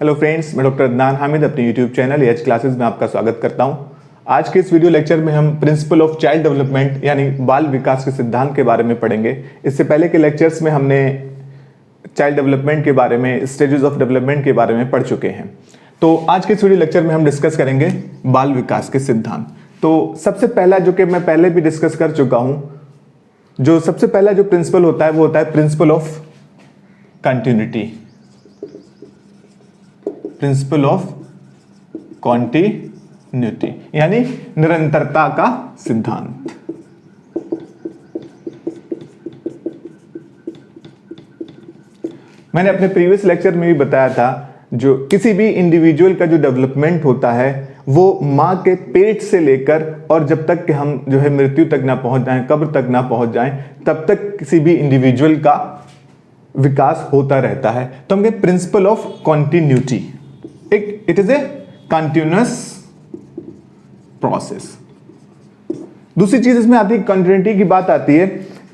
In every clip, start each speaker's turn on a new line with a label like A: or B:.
A: Hello friends, मैं doctor Adnan Hamid अपने YouTube channel H classes में आपका स्वागत करता हूं। आज के इस वीडियो लेक्चर में हम प्रिंसिपल ऑफ चाइल्ड डेवलपमेंट यानी बाल विकास के सिद्धांत के बारे में पढ़ेंगे। इससे पहले के लेक्चर्स में हमने चाइल्ड डेवलपमेंट के बारे में, स्टेजेस ऑफ डेवलपमेंट के बारे में पढ़ चुके हैं। तो आज के इस वीडियो लेक्चर में हम डिस्कस करेंगे बाल विकास के सिद्धांत। तो सबसे पहला, जो कि मैं पहले भी डिस्कस कर चुका हूं, जो सबसे पहला जो प्रिंसिपल होता है वो होता है principle of continuity. Principle of continuity यानी निरंतरता का सिद्धांत। मैंने अपने प्रीवियस लेक्चर में भी बताया था, जो किसी भी इंडिविजुअल का जो डेवलपमेंट होता है वो मां के पेट से लेकर और जब तक कि हम जो है मृत्यु तक ना पहुंच जाएं, कब्र तक ना पहुंच जाएं, तब तक किसी भी इंडिविजुअल का विकास होता रहता है। तो हम कहते principle of continuity, it is a continuous process. दूसरी चीज इसमें आती है, कंटिन्यूटी की बात आती है,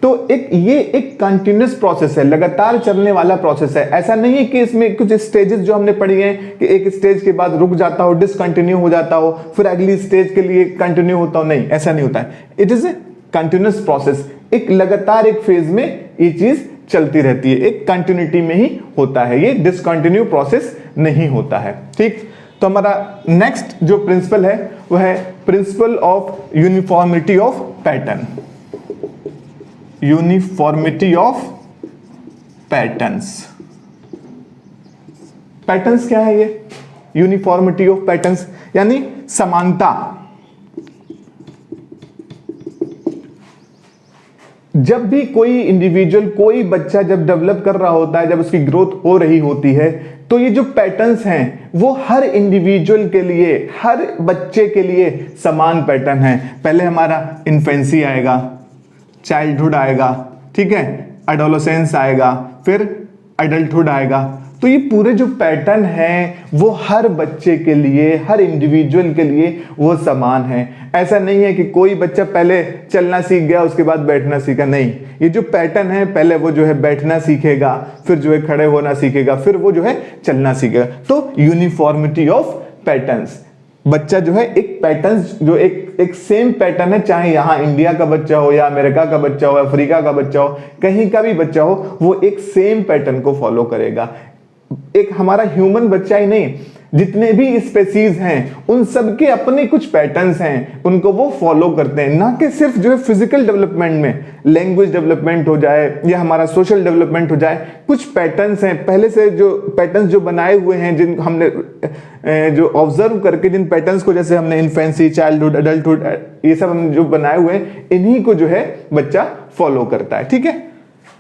A: तो ये एक कंटिन्यूअस प्रोसेस है, लगातार चलने वाला प्रोसेस है। ऐसा नहीं है कि इसमें कुछ स्टेजेस जो हमने पढ़ी हैं कि एक स्टेज के बाद रुक जाता हो, डिसकंटिन्यू हो जाता हो, फिर अगली स्टेज के लिए कंटिन्यू होता हो। नहीं, ऐसा नहीं होता है। It is a continuous process, एक लगातार एक फेज में ये चीज चलती रहती है, एक कंटिन्यूटी में ही होता है, ये डिसकंटिन्यू प्रोसेस नहीं होता है। ठीक, तो हमारा नेक्स्ट जो प्रिंसिपल है वो है principle of uniformity of pattern. Uniformity of patterns. Patterns क्या है ये? यूनिफॉर्मिटी ऑफ पैटर्न्स यानी समानता। जब भी कोई इंडिविजुअल, कोई बच्चा जब डेवलप कर रहा होता है, जब उसकी ग्रोथ हो रही होती है, तो ये जो पैटर्न्स हैं वो हर इंडिविजुअल के लिए, हर बच्चे के लिए समान पैटर्न है। पहले हमारा इन्फेंसी आएगा, चाइल्डहुड आएगा, ठीक है, एडोलेसेंस आएगा, फिर एडल्टहुड आएगा। तो ये पूरे जो पैटर्न है वो हर बच्चे के लिए, हर इंडिविजुअल के लिए वो समान है। ऐसा नहीं है कि कोई बच्चा पहले चलना सीख गया उसके बाद बैठना सीखा, नहीं। ये जो पैटर्न है, पहले वो जो है बैठना सीखेगा, फिर जो है खड़े होना सीखेगा, फिर वो जो है चलना सीखेगा। तो यूनिफॉर्मिटी ऑफ पैटर्न्स, बच्चा जो है एक पैटर्न, जो एक सेम पैटर्न है, चाहे यहाँ इंडिया का बच्चा हो या अमेरिका का बच्चा हो, अफ्रीका का बच्चा हो, कहीं का भी बच्चा हो, वो एक सेम पैटर्न को फॉलो करेगा। एक हमारा ह्यूमन बच्चा ही नहीं, जितने भी स्पेसीज हैं उन सबके अपने कुछ पैटर्न्स हैं, उनको वो फॉलो करते हैं। ना कि सिर्फ जो है फिजिकल डेवलपमेंट में, लैंग्वेज डेवलपमेंट हो जाए या हमारा सोशल डेवलपमेंट हो जाए, कुछ पैटर्न्स हैं पहले से, जो पैटर्न्स जो बनाए हुए हैं, जिन हमने जो ऑब्जर्व करके जिन पैटर्न्स को, जैसे हमने इन्फेंसी, चाइल्डहुड, एडल्टहुड, ये सब हम जो बनाए हुए हैं, इन्हीं को जो है बच्चा फॉलो करता है। ठीक है,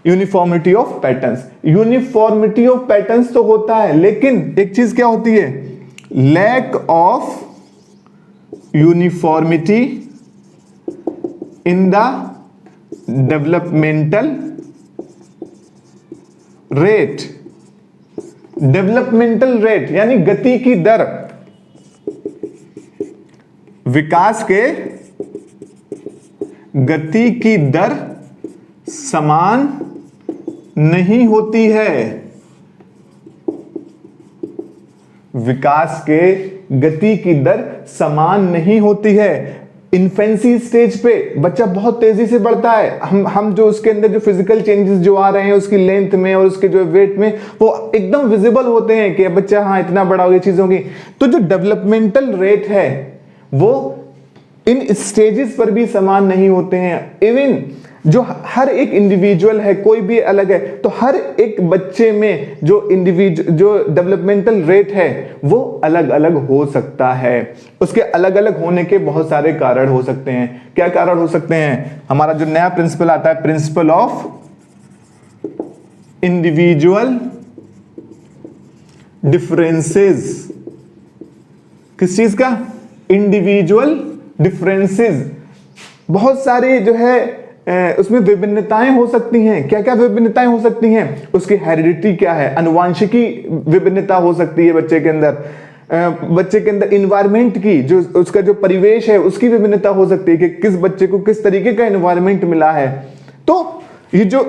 A: uniformity of patterns. Uniformity of patterns तो होता है, लेकिन एक चीज क्या होती है? Lack of uniformity in the developmental rate. Developmental rate यानी गति की दर, विकास के गति की दर समान नहीं होती है। विकास के गति की दर समान नहीं होती है। इन्फेंसी स्टेज पे बच्चा बहुत तेजी से बढ़ता है। हम जो उसके अंदर जो फिजिकल चेंजेस जो आ रहे हैं उसकी लेंथ में और उसके जो वेट में, वो एकदम विजिबल होते हैं कि बच्चा हाँ इतना बड़ा हो गया, चीजों की। तो जो डेवलपमेंटल रेट है वो इन स्टेजेस पर भी समान नहीं होते हैं। इवन जो हर एक इंडिविजुअल है, कोई भी अलग है, तो हर एक बच्चे में जो डेवलपमेंटल रेट है वो अलग अलग हो सकता है। उसके अलग अलग होने के बहुत सारे कारण हो सकते हैं। क्या कारण हो सकते हैं? हमारा जो नया प्रिंसिपल आता है, प्रिंसिपल ऑफ इंडिविजुअल डिफरेंसेस। किस चीज का? Individual differences. बहुत सारे जो है उसमें विभिन्नताएं हो सकती हैं। क्या क्या विभिन्नताएं हो सकती हैं? उसकी हेरिडिटी क्या है, अनुवांशिकी विभिन्नता हो सकती है बच्चे के अंदर। बच्चे के अंदर इन्वायरमेंट की, जो उसका जो परिवेश है उसकी विभिन्नता हो सकती है कि किस बच्चे को किस तरीके का इन्वायरमेंट मिला है। तो ये जो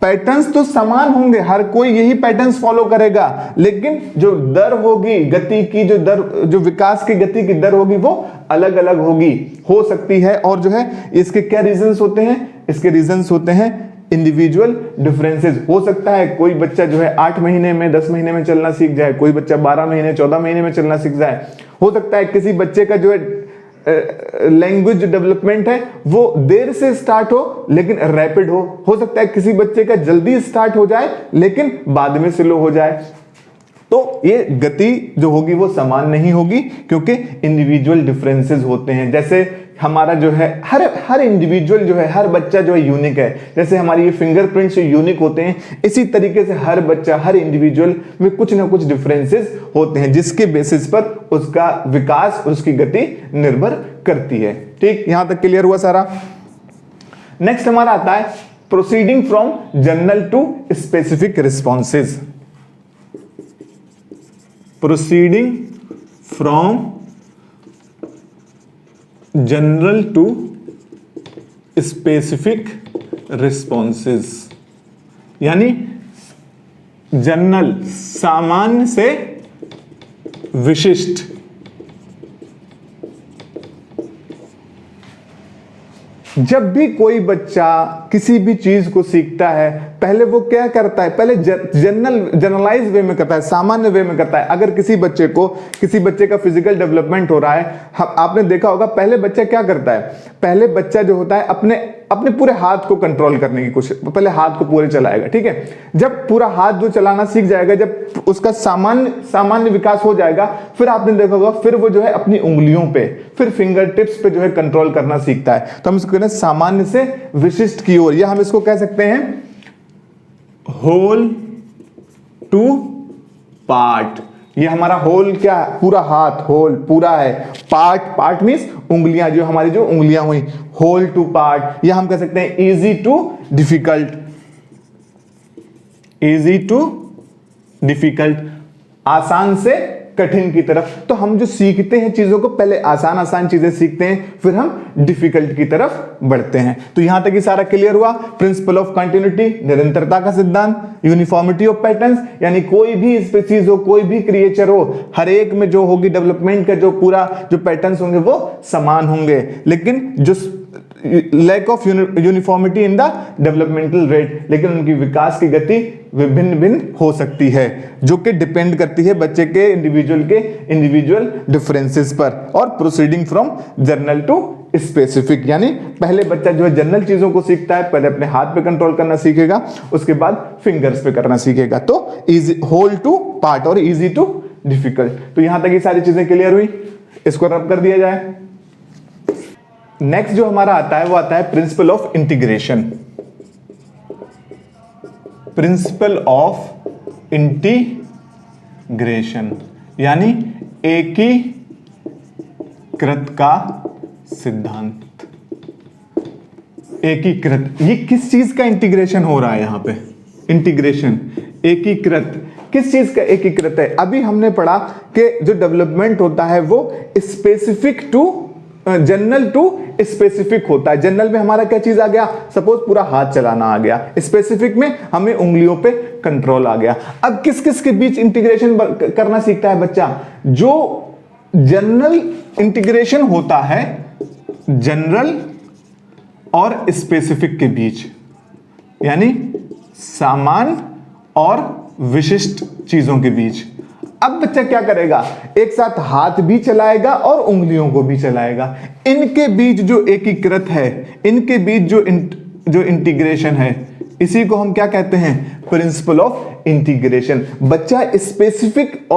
A: पैटर्न्स तो समान होंगे, हर कोई यही पैटर्न्स फॉलो करेगा, लेकिन जो दर होगी, गति की जो दर, जो विकास की गति की दर होगी वो अलग अलग होगी, हो सकती है। और जो है इसके क्या रीजंस होते हैं, इसके रीजंस होते हैं इंडिविजुअल डिफरेंसेस। हो सकता है कोई बच्चा जो है 8 महीने में 10 महीने में चलना सीख जाए, कोई बच्चा 12 महीने 14 महीने में चलना सीख जाए। हो सकता है किसी बच्चे का जो है लैंग्वेज डेवलपमेंट है वो देर से स्टार्ट हो लेकिन रैपिड हो सकता है किसी बच्चे का जल्दी स्टार्ट हो जाए लेकिन बाद में स्लो हो जाए। तो ये गति जो होगी वो समान नहीं होगी क्योंकि इंडिविजुअल डिफरेंसेस होते हैं। जैसे हमारा जो है हर इंडिविजुअल जो है, हर बच्चा जो है यूनिक है। जैसे हमारी ये फिंगरप्रिंट्स यूनिक होते हैं, इसी तरीके से हर बच्चा, हर इंडिविजुअल में कुछ ना कुछ डिफरेंसेस होते हैं जिसके बेसिस पर उसका विकास, उसकी गति निर्भर करती है। ठीक, यहां तक क्लियर हुआ सारा। नेक्स्ट हमारा आता है proceeding from general to specific responses. Proceeding from general to specific responses, यानी जनरल सामान्य से विशिष्ट। जब भी कोई बच्चा किसी भी चीज को सीखता है पहले वो क्या करता है, पहले जनरलाइज वे में करता है, सामान्य वे में करता है। अगर किसी बच्चे का फिजिकल डेवलपमेंट हो रहा है, आपने देखा होगा पहले बच्चा क्या करता है, पहले बच्चा जो होता है अपने पूरे हाथ को कंट्रोल करने की कोशिश, पहले हाथ को पूरे चलाएगा। ठीक है, जब पूरा हाथ जो चलाना सीख जाएगा, जब उसका सामान्य विकास हो जाएगा, फिर आपने देखा होगा फिर वो जो है अपनी उंगलियों पे, फिर फिंगर टिप्स पे जो है कंट्रोल करना सीखता है। तो हम इसको कहते हैं सामान्य से विशिष्ट की ओर, या हम इसको कह सकते हैं होल टू पार्ट। ये हमारा होल क्या है, पूरा हाथ, होल पूरा है, पार्ट मींस उंगलियां, जो हमारी जो उंगलियां हुई, होल टू पार्ट। या हम कह सकते हैं easy to difficult, easy to difficult, आसान से कठिन की तरफ। तो हम जो सीखते हैं चीजों को, पहले आसान चीजें सीखते हैं, फिर हम डिफिकल्ट की तरफ बढ़ते हैं। तो यहां तक ही सारा क्लियर हुआ। प्रिंसिपल ऑफ कंटिन्यूटी, निरंतरता का सिद्धांत, यूनिफॉर्मिटी ऑफ पैटर्न्स, यानी कोई भी स्पीसीज हो, कोई भी क्रिएचर हो, हर एक में जो होगी डेवलपमेंट का जो पूरा जो पैटर्न्स होंगे वो समान होंगे, लेकिन जो lack of uniformity in the developmental rate, लेकिन उनकी विकास की गति विभिन्न भिन्न हो सकती है, जो कि डिपेंड करती है बच्चे के इंडिविजुअल डिफरेंसेस पर। और proceeding from general to specific, यानी पहले बच्चा जो है जनरल चीजों को सीखता है, पहले अपने हाथ पे कंट्रोल करना सीखेगा, उसके बाद फिंगर्स पे करना सीखेगा। तो इजी, होल टू पार्ट और इजी टू डिफिकल्ट। तो यहां तक ये सारी चीजें क्लियर हुई, इसको रब कर दिया जाए। नेक्स्ट जो हमारा आता है वो आता है principle of integration. Principle of integration यानी एकीकृत का सिद्धांत। एकीकृत, ये किस चीज का इंटीग्रेशन हो रहा है यहां पे, इंटीग्रेशन, एकीकृत, किस चीज का एकीकृत है। अभी हमने पढ़ा कि जो डेवलपमेंट होता है वो specific to general to specific होता है। जनरल में हमारा क्या चीज आ गया, सपोज पूरा हाथ चलाना आ गया, स्पेसिफिक में हमें उंगलियों पे कंट्रोल आ गया। अब किस किस के बीच इंटीग्रेशन करना सीखता है बच्चा, जो जनरल इंटीग्रेशन होता है जनरल और स्पेसिफिक के बीच, यानी सामान्य और विशिष्ट चीजों के बीच। अब बच्चा क्या करेगा, एक साथ हाथ भी चलाएगा और उंगलियों को भी चलाएगा। इनके बीच जो एकीकृत है, इनके बीच जो इंटीग्रेशन है, इसी को हम क्या कहते हैं, प्रिंसिपल ऑफ इंटीग्रेशन। बच्चा स्पेसिफिक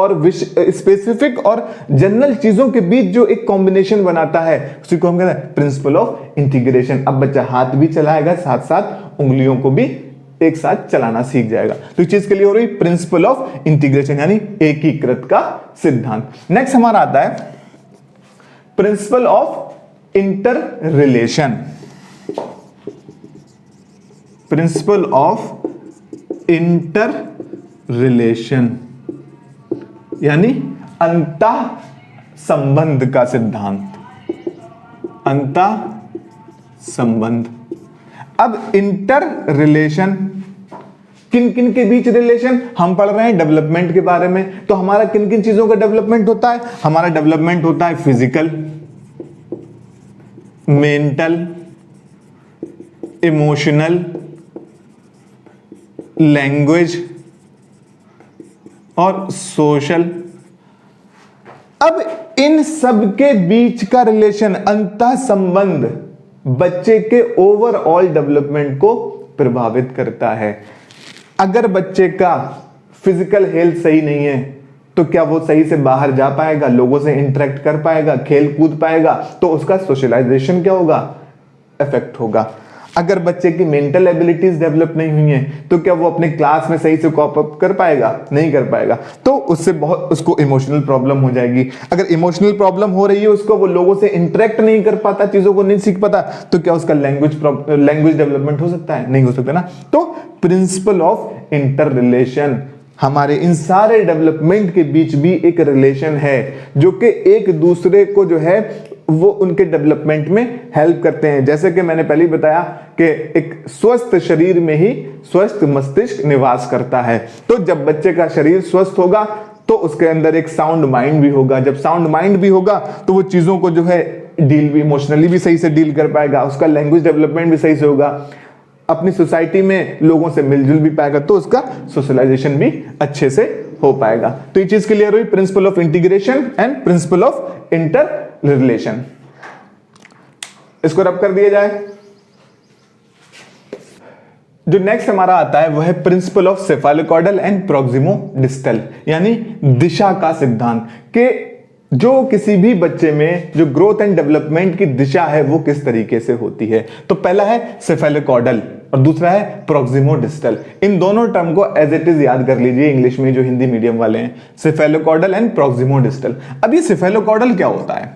A: और जनरल चीजों के बीच जो एक कॉम्बिनेशन बनाता है उसी को हम कहते हैं प्रिंसिपल ऑफ इंटीग्रेशन। अब बच्चा हाथ भी चलाएगा, साथ साथ उंगलियों को भी एक साथ चलाना सीख जाएगा। तो ये चीज के लिए हो रही प्रिंसिपल ऑफ इंटीग्रेशन यानी एकीकृत का सिद्धांत। नेक्स्ट हमारा आता है principle of inter relation. Principle of inter relation यानी अंतः संबंध का सिद्धांत। अंतः संबंध। अब इंटर रिलेशन किन किन के बीच रिलेशन, हम पढ़ रहे हैं डेवलपमेंट के बारे में, तो हमारा किन किन चीजों का डेवलपमेंट होता है, हमारा डेवलपमेंट होता है फिजिकल, मेंटल, इमोशनल, लैंग्वेज और सोशल। अब इन सब के बीच का रिलेशन, अंतः संबंध बच्चे के ओवरऑल डेवलपमेंट को प्रभावित करता है। अगर बच्चे का फिजिकल हेल्थ सही नहीं है तो क्या वो सही से बाहर जा पाएगा, लोगों से इंटरेक्ट कर पाएगा, खेल कूद पाएगा, तो उसका सोशलाइजेशन क्या होगा, इफेक्ट होगा। अगर बच्चे की मेंटल एबिलिटीज डेवलप नहीं हुई हैं तो क्या वो अपने क्लास में सही से कॉप अप कर पाएगा, नहीं कर पाएगा, तो उससे बहुत उसको इमोशनल प्रॉब्लम हो जाएगी। अगर इमोशनल प्रॉब्लम हो रही है उसको, वो लोगों से इंटरेक्ट नहीं कर पाता, चीजों को नहीं सीख पाता, तो क्या उसका लैंग्वेज डेवलपमेंट हो सकता है, नहीं हो सकता ना। तो प्रिंसिपल ऑफ इंटर रिलेशन, हमारे इन सारे डेवलपमेंट के बीच भी एक रिलेशन है जो कि एक दूसरे को जो है वो उनके डेवलपमेंट में हेल्प करते हैं। जैसे कि मैंने पहले बताया कि एक स्वस्थ शरीर में ही स्वस्थ मस्तिष्क निवास करता है। तो जब बच्चे का शरीर स्वस्थ होगा तो उसके अंदर एक साउंड माइंड भी होगा। जब साउंड माइंड भी होगा तो वो चीजों को जो है डील भी इमोशनली भी सही से डील कर पाएगा, उसका लैंग्वेज डेवलपमेंट भी सही से होगा, अपनी सोसाइटी में लोगों से मिलजुल भी पाएगा, तो उसका सोशलाइजेशन भी अच्छे से हो पाएगा। तो ये चीज क्लियर हुई, principle of integration and principle of inter relation. इसको रब कर दिया जाए। जो नेक्स्ट हमारा आता है वो है प्रिंसिपल ऑफ सेफालोकॉर्डल एंड प्रोक्सिमोडिस्टल, यानी दिशा का सिद्धांत के जो किसी भी बच्चे में जो ग्रोथ एंड डेवलपमेंट की दिशा है वो किस तरीके से होती है। तो पहला है सेफालोकॉर्डल और दूसरा है प्रोक्सिमोडिस्टल। इन दोनों टर्म को एज इट इज याद कर लीजिए इंग्लिश में, जो हिंदी मीडियम वाले हैं, सेफालोकॉर्डल एंड प्रोक्सिमोडिस्टल। अब ये सेफालोकॉर्डल क्या होता है?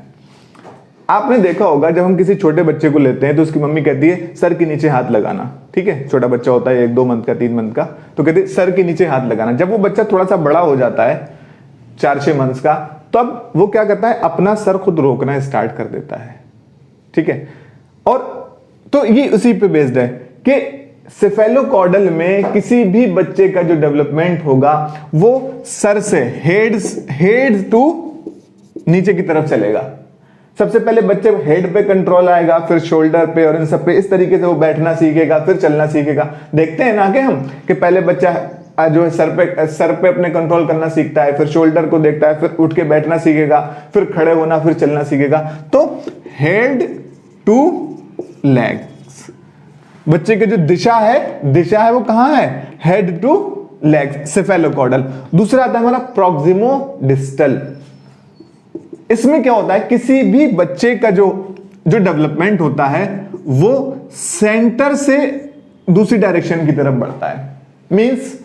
A: आपने देखा होगा जब हम किसी छोटे बच्चे को लेते हैं तो उसकी मम्मी कहती है सर के नीचे हाथ लगाना, ठीक है, छोटा बच्चा होता है 1-2 मंथ का, 3 मंथ का, तो कहते हैं सर के नीचे हाथ लगाना। जब वो बच्चा थोड़ा सा बड़ा हो जाता है 4-6 मंथ्स का, तब वो क्या करता है, अपना सर खुद रोकना स्टार्ट कर देता है, ठीक है। और तो ये उसी पे बेस्ड है कि सेफेलोकॉर्डल में किसी भी बच्चे का जो डेवलपमेंट होगा वो सर से हेड टू नीचे की तरफ चलेगा। सबसे पहले बच्चे हेड पे कंट्रोल आएगा, फिर शोल्डर पे और इन सब पे, इस तरीके से वो बैठना सीखेगा, फिर चलना सीखेगा। देखते हैं ना कि हम कि पहले बच्चा जो है सर पे अपने कंट्रोल करना सीखता है, फिर शोल्डर को देखता है, फिर उठ के बैठना सीखेगा, फिर खड़े होना, फिर चलना सीखेगा। तो हेड टू लेग्स, बच्चे की जो दिशा है वो कहां है, हेड टू लेग्स, सेफेलोकॉर्डल। दूसरा आता है हमारा प्रोक्सिमोडिस्टल। इसमें क्या होता है, किसी भी बच्चे का जो डेवलपमेंट होता है वो सेंटर से दूसरी डायरेक्शन की तरफ बढ़ता है। मींस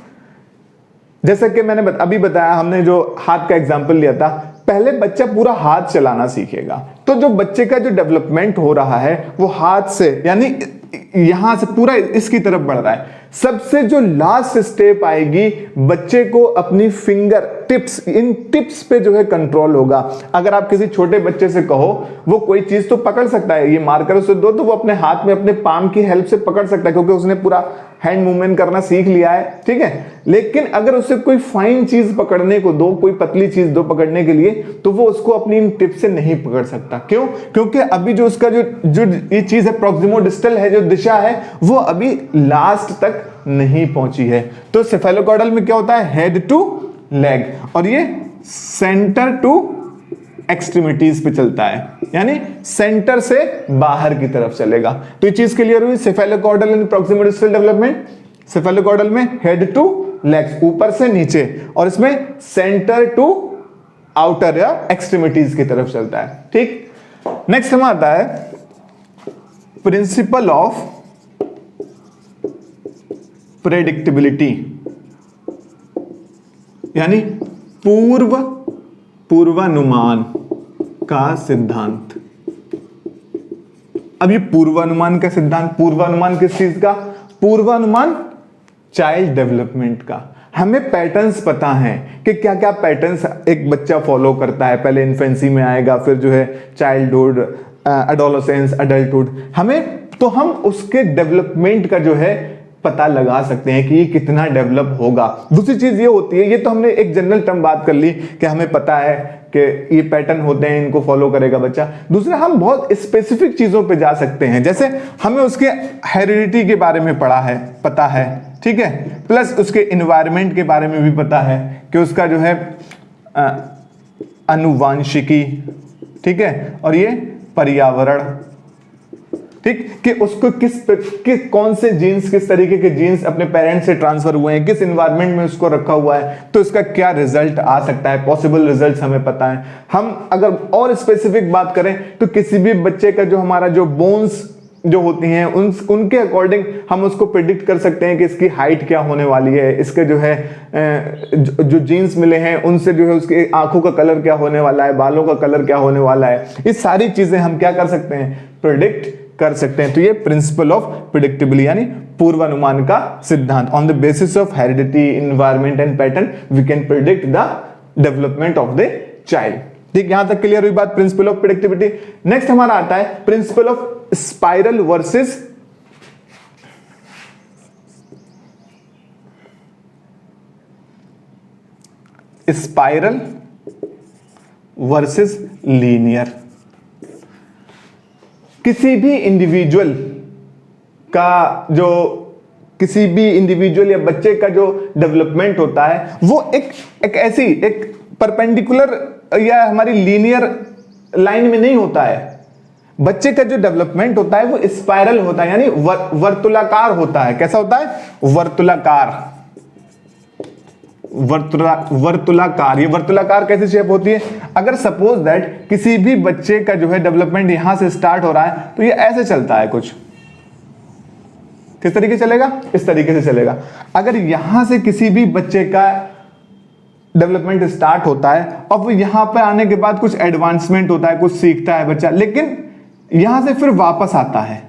A: जैसे कि मैंने अभी बताया, हमने जो हाथ का एग्जांपल लिया था, पहले बच्चा पूरा हाथ चलाना सीखेगा, तो जो बच्चे का जो डेवलपमेंट हो रहा है वो हाथ से, यानी यहां से पूरा इसकी तरफ बढ़ रहा है। सबसे जो लास्ट स्टेप आएगी, बच्चे को अपनी फिंगर टिप्स, इन टिप्स पे जो है कंट्रोल होगा। अगर आप किसी छोटे बच्चे से कहो वो कोई चीज तो पकड़ सकता है, ये मार्कर उसे दो तो वो अपने हाथ में अपने पाम की हेल्प से पकड़ सकता है, क्योंकि उसने पूरा हैंड मूवमेंट करना सीख लिया है, ठीक है। लेकिन अगर उसे कोई फाइन चीज पकड़ने को दो, कोई पतली चीज दो पकड़ने के लिए, तो वो उसको अपनी इन टिप से नहीं पकड़ सकता। क्यों? क्योंकि अभी जो उसका जो ये चीज है, प्रोक्सिमोडिस्टल है, जो दिशा है, वो अभी लास्ट तक नहीं पहुंची है। तो सेफेलोकॉर्डल में क्या होता है, हेड टू लेग, और ये सेंटर टू एक्सट्रीमिटीज पे चलता है, यानी सेंटर से बाहर की तरफ चलेगा। तो ये चीज क्लियर हुई, सेफेलोकॉर्डल एंड प्रोक्सिमोडिस्टल डेवलपमेंट। सेफेलोकॉर्डल में हेड टू लेग्स, ऊपर से नीचे, और इसमें सेंटर टू आउटर या एक्सट्रीमिटीज की तरफ चलता है, ठीक। नेक्स्ट हमें आता है प्रिंसिपल ऑफ प्रेडिक्टेबिलिटी, यानी पूर्वानुमान का सिद्धांत। अब ये पूर्वानुमान का सिद्धांत, पूर्वानुमान किस चीज का, पूर्वानुमान चाइल्ड डेवलपमेंट का। हमें पैटर्न्स पता हैं कि क्या क्या पैटर्न्स एक बच्चा फॉलो करता है, पहले इन्फेंसी में आएगा, फिर जो है चाइल्डहुड, एडोलेसेंस, अडल्टहुड, हम उसके डेवलपमेंट का जो है पता लगा सकते हैं कि ये कितना डेवलप होगा। दूसरी चीज ये होती है, ये तो हमने एक जनरल टर्म बात कर ली कि हमें पता है कि ये पैटर्न होते हैं, इनको फॉलो करेगा बच्चा। दूसरा, हम बहुत स्पेसिफिक चीजों पे जा सकते हैं, जैसे हमें उसके हेरिडिटी के बारे में पता है, ठीक है, प्लस उसके इन्वायरमेंट के बारे में भी पता है कि उसका जो है आनुवांशिकी, ठीक है, और ये पर्यावरण, ठीक, कि उसको कौन से जीन्स, किस तरीके के जीन्स अपने पेरेंट्स से ट्रांसफर हुए हैं, किस एनवायरनमेंट में उसको रखा हुआ है, तो इसका क्या रिजल्ट आ सकता है, पॉसिबल रिजल्ट्स हमें पता है। हम अगर और स्पेसिफिक बात करें तो किसी भी बच्चे का जो हमारा जो बोन्स जो होती हैं उनके अकॉर्डिंग हम उसको प्रिडिक्ट कर सकते हैं कि इसकी हाइट क्या होने वाली है, इसके जो है जो जीन्स मिले हैं उनसे जो है उसके आंखों का कलर क्या होने वाला है, बालों का कलर क्या होने वाला है, ये सारी चीजें हम क्या कर सकते हैं, प्रिडिक्ट कर सकते हैं। तो ये प्रिंसिपल ऑफ प्रिडिक्टेबिलिटी यानी पूर्वानुमान का सिद्धांत। On the basis of heredity, environment and pattern we can predict the development of the child. ठीक, यहां तक क्लियर हुई बात प्रिंसिपल ऑफ प्रिडिक्टिविटी। नेक्स्ट हमारा आता है principle of spiral versus linear. किसी भी इंडिविजुअल या बच्चे का जो डेवलपमेंट होता है वो एक ऐसी एक परपेंडिकुलर या हमारी लीनियर लाइन में नहीं होता है। बच्चे का जो डेवलपमेंट होता है वो स्पाइरल होता है, यानी वर्तुलाकार होता है। कैसा होता है? वर्तुलाकार। ये वर्तुलाकार कैसी शेप होती है? अगर सपोज दैट किसी भी बच्चे का जो है डेवलपमेंट यहां से स्टार्ट हो रहा है तो ये ऐसे चलता है, कुछ किस तरीके चलेगा? इस तरीके से चलेगा। अगर यहां से किसी भी बच्चे का डेवलपमेंट स्टार्ट होता है और वो यहां पे आने के बाद कुछ एडवांसमेंट होता है, कुछ सीखता है बच्चा, लेकिन यहां से फिर वापस आता है।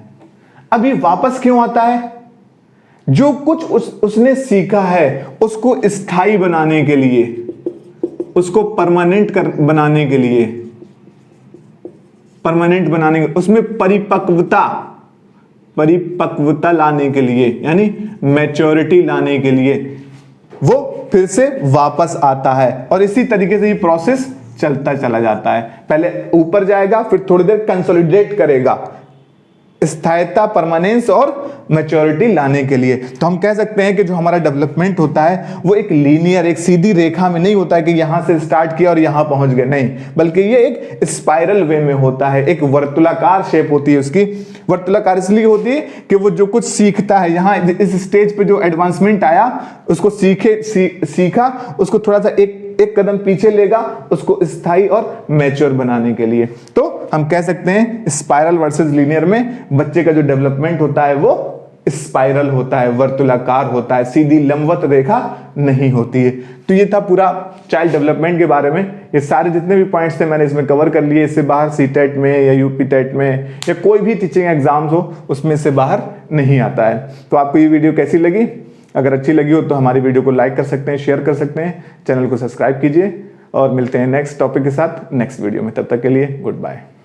A: अब ये वापस क्यों आता है? जो कुछ उसने सीखा है उसको स्थायी बनाने के लिए, उसको परमानेंट बनाने के लिए, उसमें परिपक्वता लाने के लिए, यानी मैच्योरिटी लाने के लिए वो फिर से वापस आता है। और इसी तरीके से ये प्रोसेस चलता चला जाता है। पहले ऊपर जाएगा, फिर थोड़ी देर कंसोलिडेट करेगा, स्थायिता, परमानेंस और मैच्योरिटी लाने के लिए। तो हम कह सकते हैं कि जो हमारा डेवलपमेंट होता है वो एक लीनियर, एक सीधी रेखा में नहीं होता है कि यहां से स्टार्ट किया और यहां पहुंच गए, नहीं, बल्कि ये एक स्पाइरल वे में होता है। एक वर्तुलाकार शेप होती है उसकी। वर्तुलाकार इसलिए होती है कि वो जो कुछ सीखता है, यहां इस स्टेज पे जो एडवांसमेंट आया उसको सीखा, उसको थोड़ा सा एक कदम पीछे लेगा, उसको स्थायी और मैच्योर बनाने के लिए। तो हम कह सकते हैं स्पाइरल वर्सेस लीनियर में बच्चे का जो डेवलपमेंट होता है वो स्पाइरल होता है, वर्तुलाकार होता है, सीधी लंबवत रेखा नहीं होती है। तो ये था पूरा चाइल्ड डेवलपमेंट के बारे में। ये सारे जितने भी पॉइंट्स थे मैंने इसमें कवर कर लिए। इससे बाहर सीटेट में या यूपी टेट में या कोई भी टीचिंग एग्जाम्स हो उसमें से बाहर नहीं आता है। तो आपको ये वीडियो कैसी लगी? अगर अच्छी लगी हो तो हमारी वीडियो को लाइक कर सकते हैं, शेयर कर सकते हैं, चैनल को सब्सक्राइब कीजिए और मिलते हैं नेक्स्ट टॉपिक के साथ नेक्स्ट वीडियो में। तब तक के लिए गुड बाय।